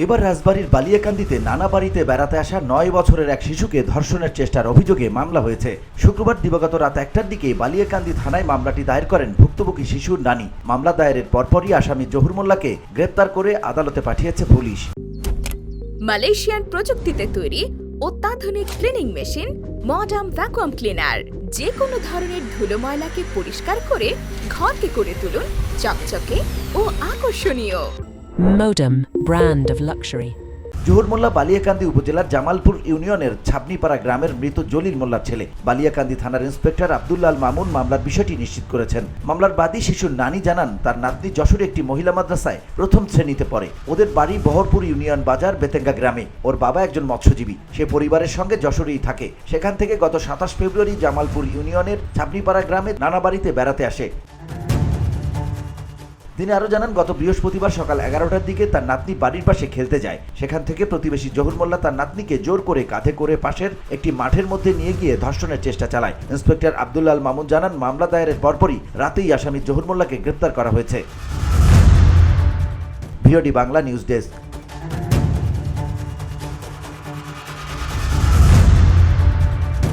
এবার রাজবাড়ীর বালিয়াকান্দিতে নানা বাড়িতে বেড়াতে আসা 9 বছরের এক শিশুকে ধর্ষণের চেষ্টার অভিযোগে মামলা হয়েছে। শুক্রবার দিবাগত রাত 1টার দিকে বালিয়াকান্দি থানায় মামলাটি দায়ের করেন ভুক্তভোগী শিশুর নানি। মামলা দায়েরের পরপরই আসামি জহুর মোল্লাকে গ্রেপ্তার করে আদালতে পাঠিয়েছে পুলিশ। মালয়েশিয়ান প্রযুক্তিতে তৈরি অত্যাধুনিক cleaning machine modern vacuum cleaner যে কোনো ধরনের ধুলো ময়লাকে পরিষ্কার করে ঘরকে করে তুলুন চকচকে ও আকর্ষণীয়। Modem, brand of luxury. Zahur মোল্লা বালিয়াকান্দি উপজেলার জামালপুর ইউনিয়নের ছাপনিপাড়া গ্রামের মৃত জলিল মোল্লার ছেলে। বালিয়াকান্দি থানার ইন্সপেক্টর আব্দুল্লাহ আল মামুন মামলার বিষয়টি নিশ্চিত করেছেন। মামলার বাদী শিশুর নানি জানান, তার নাতনি যশোরে একটি মহিলা মাদ্রাসায় প্রথম শ্রেণীতে পড়ে। ওদের বাড়ি বহরপুর ইউনিয়ন বাজার বেতেঙ্গা গ্রামে। ওর বাবা একজন মৎস্যজীবী। সে পরিবারের সঙ্গে যশোরেই থাকে। সেখান থেকে গত 27 ফেব্রুয়ারি জামালপুর ইউনিয়নের ছাপনিপাড়া গ্রামে নানা বাড়িতে বেড়াতে আসে। তিনি আরও জানান, গত বৃহস্পতিবার সকাল 11টার দিকে তার নাতনি বাড়ির পাশে খেলতে যায়। সেখান থেকে প্রতিবেশী জহুর মোল্লা তার নাতনিকে জোর করে কাঁধে করে পাশের একটি মাঠের মধ্যে নিয়ে গিয়ে ধর্ষণের চেষ্টা চালায়। ইন্সপেক্টর আব্দুল্লাহ আল মামুন জানান, মামলা দায়েরের পরপরই রাতেই আসামি জহুর মোল্লাকে গ্রেপ্তার করা হয়েছে। VOD Bangla news desk.